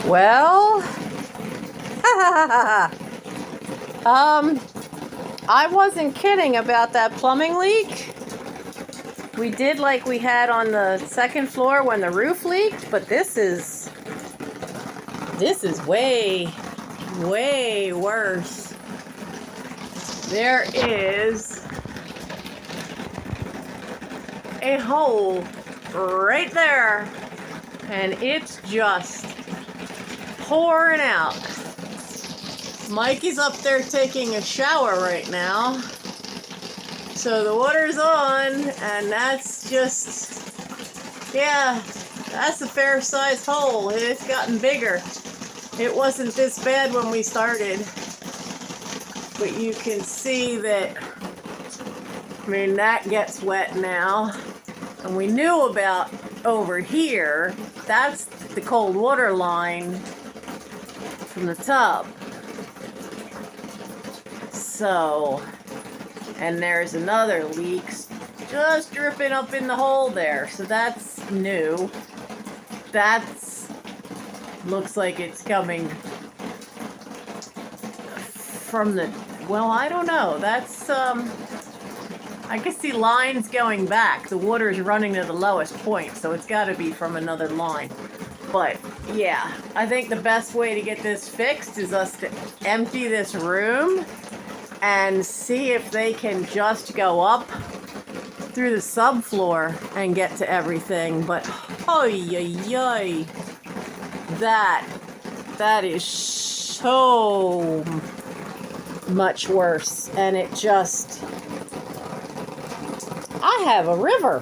Well, I wasn't kidding about that plumbing leak. We did like we had on the second floor when the roof leaked, but this is way, way worse. There is a hole right there, and it's just pouring out. Mikey's up there taking a shower right now, so the water's on, and that's just, yeah, that's a fair-sized hole. It's gotten bigger. It wasn't this bad when we started, but you can see that, I mean, that gets wet now. And we knew about over here, that's the cold water line from the tub. So, and there's another leak just dripping up in the hole there. So that's new. That's, looks like it's coming from the, well, I don't know. That's, I can see lines going back. The water is running to the lowest point, so it's got to be from another line. But, yeah, I think the best way to get this fixed is us to empty this room and see if they can just go up through the subfloor and get to everything. But, oy, that is so much worse. And it just, I have a river.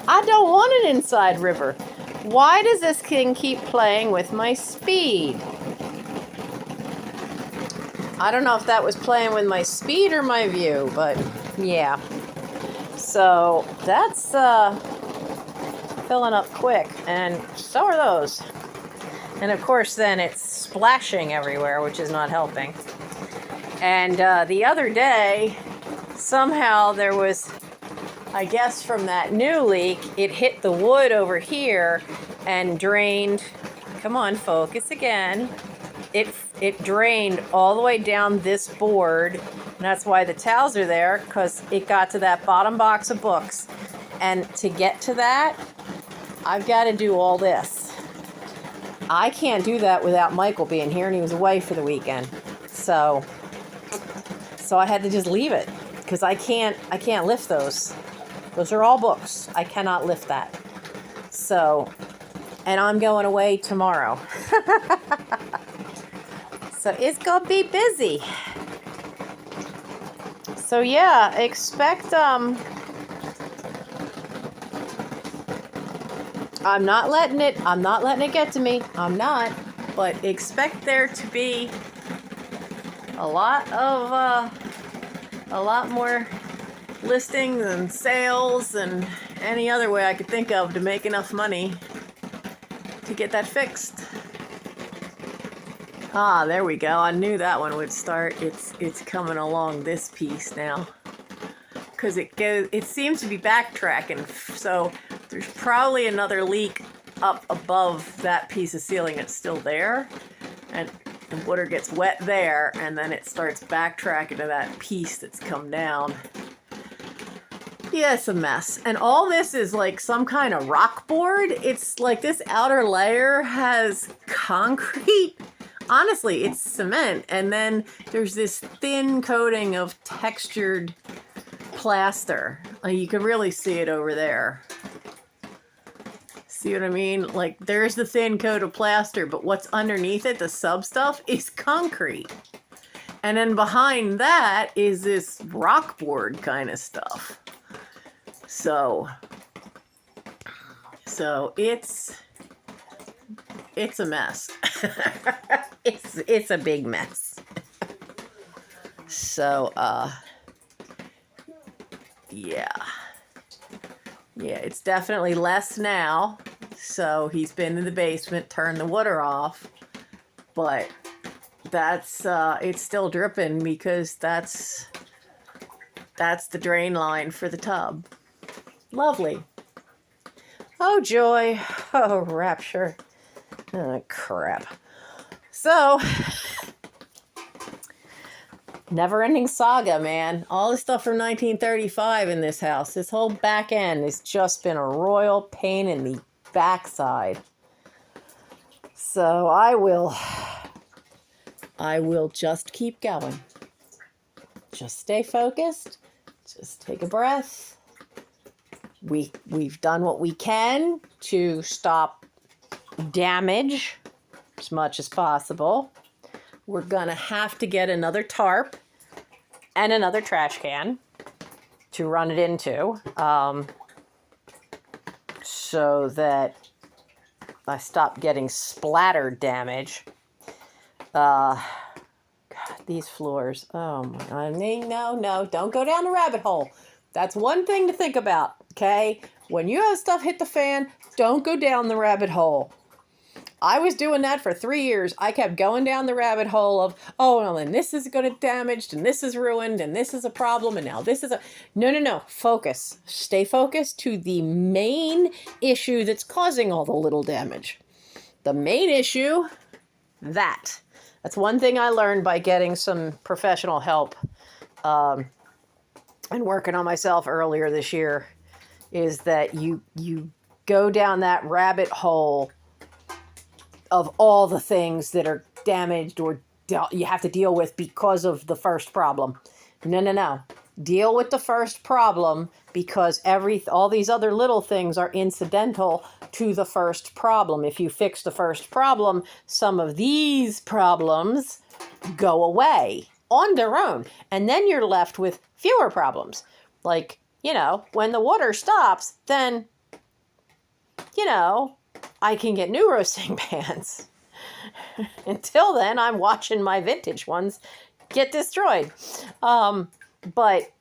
I don't want an inside river. Why does this thing keep playing with my speed? I don't know if that was playing with my speed or my view, but yeah. So that's filling up quick, and so are those. And of course then it's splashing everywhere, which is not helping. And the other day, somehow there was, I guess from that new leak, it hit the wood over here and drained, come on, focus again. It drained all the way down this board, and that's why the towels are there, because it got to that bottom box of books. And to get to that, I've got to do all this. I can't do that without Michael being here, and he was away for the weekend. So I had to just leave it, because I can't lift those. Those are all books. I cannot lift that. So, and I'm going away tomorrow. So it's going to be busy. So yeah, expect, I'm not letting it get to me. I'm not. But expect there to be a lot more listings and sales and any other way I could think of to make enough money to get that fixed. Ah, there we go. I knew that one would start. It's coming along this piece now, because it seems to be backtracking. So there's probably another leak up above that piece of ceiling that's still there, and the water gets wet there, and then it starts backtracking to that piece that's come down. Yeah, it's a mess. And all this is like some kind of rock board. It's like this outer layer has concrete. Honestly, it's cement. And then there's this thin coating of textured plaster. You can really see it over there. See what I mean? Like, there's the thin coat of plaster, but what's underneath it, the sub stuff, is concrete. And then behind that is this rock board kind of stuff. So it's a mess. It's a big mess. So yeah, it's definitely less now. So he's been in the basement, turned the water off, but that's it's still dripping, because that's the drain line for the tub. Lovely. Oh, joy. Oh, rapture. Oh, crap. So, never-ending saga, man. All this stuff from 1935 in this house. This whole back end has just been a royal pain in the backside. So I will just keep going. Just stay focused. Just take a breath. We've done what we can to stop damage as much as possible. We're gonna have to get another tarp and another trash can to run it into, so that I stop getting splatter damage. God, these floors. Oh my God. No, don't go down the rabbit hole. That's one thing to think about, okay? When you have stuff hit the fan, don't go down the rabbit hole. I was doing that for 3 years. I kept going down the rabbit hole of, oh, well, and this is going to damaged, and this is ruined, and this is a problem, and now this is a... No. Focus. Stay focused to the main issue that's causing all the little damage. The main issue, that's one thing I learned by getting some professional help and working on myself earlier this year, is that you go down that rabbit hole of all the things that are damaged or you have to deal with because of the first problem. No. Deal with the first problem, because all these other little things are incidental to the first problem. If you fix the first problem, some of these problems go away on their own. And then you're left with fewer problems. Like, when the water stops, then, I can get new roasting pans. Until then, I'm watching my vintage ones get destroyed. But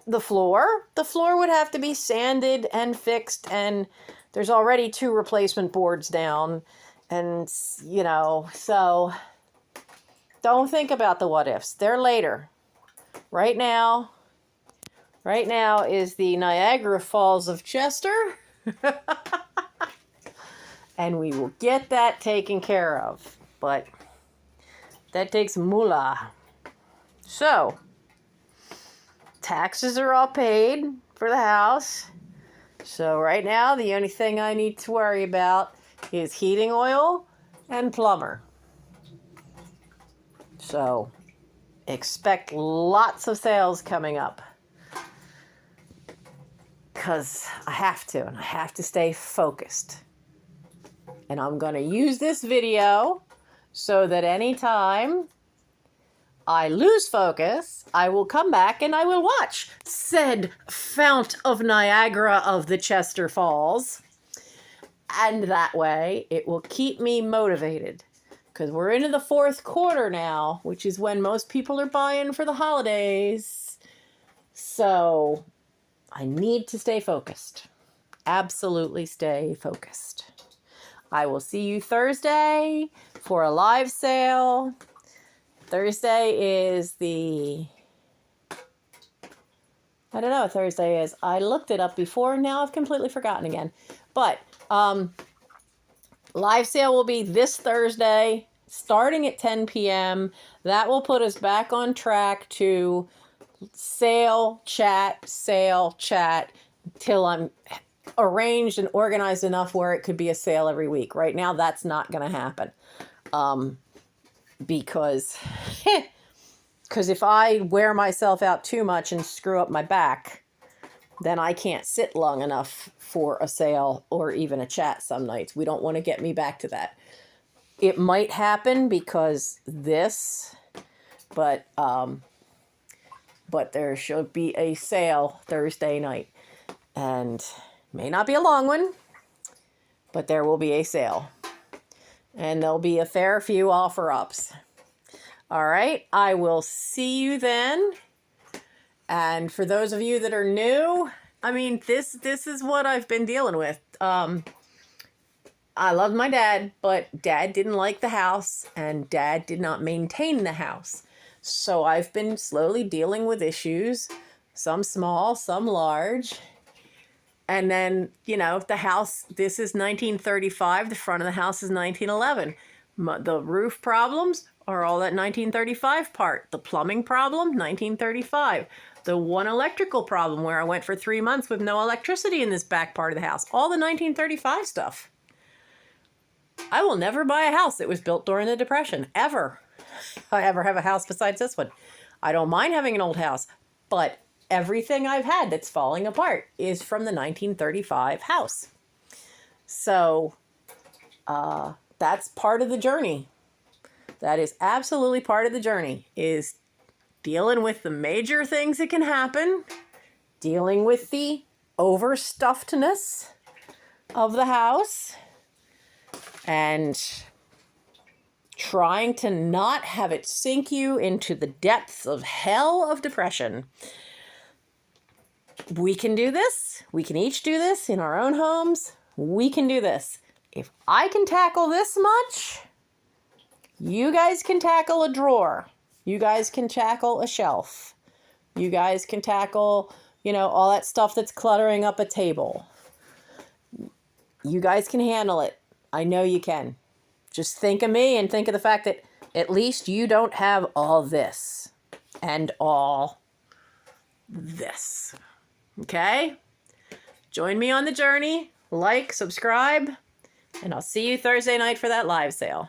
the floor would have to be sanded and fixed, and there's already 2 replacement boards down. And, so don't think about the what ifs. They're later. Right now is the Niagara Falls of Chester. And we will get that taken care of. But that takes moolah. So, taxes are all paid for the house. So right now, the only thing I need to worry about is heating oil and plumber. So, expect lots of sales coming up. Because I have to stay focused. And I'm going to use this video so that anytime I lose focus, I will come back and I will watch said Fount of Niagara of the Chester Falls. And that way, it will keep me motivated. Because we're into the 4th quarter now, which is when most people are buying for the holidays. So I need to stay focused. Absolutely stay focused. I will see you Thursday for a live sale. Thursday is I don't know what Thursday is. I looked it up before. Now I've completely forgotten again. But live sale will be this Thursday, starting at 10 p.m. That will put us back on track to sale chat till I'm arranged and organized enough where it could be a sale every week. Right now, that's not going to happen. Because if I wear myself out too much and screw up my back, then I can't sit long enough for a sale or even a chat some nights. We don't want to get me back to that. It might happen because but there should be a sale Thursday night. And may not be a long one, but there will be a sale. And there'll be a fair few offer-ups. All right, I will see you then. And for those of you that are new, I mean, this is what I've been dealing with. I love my dad, but Dad didn't like the house, and Dad did not maintain the house. So I've been slowly dealing with issues, some small, some large. And then, you know, the house, this is 1935. The front of the house is 1911. The roof problems are all that 1935 part. The plumbing problem, 1935. The one electrical problem where I went for 3 months with no electricity in this back part of the house. All the 1935 stuff. I will never buy a house that was built during the Depression, ever. If I ever have a house besides this one. I don't mind having an old house, but everything I've had that's falling apart is from the 1935 house. So that's part of the journey. That is absolutely part of the journey, is dealing with the major things that can happen, dealing with the overstuffedness of the house, and trying to not have it sink you into the depths of hell of depression. We can do this. We can each do this in our own homes. We can do this. If I can tackle this much, you guys can tackle a drawer. You guys can tackle a shelf. You guys can tackle, you know, all that stuff that's cluttering up a table. You guys can handle it. I know you can. Just think of me and think of the fact that at least you don't have all this and all this. Okay? Join me on the journey. Like, subscribe, and I'll see you Thursday night for that live sale.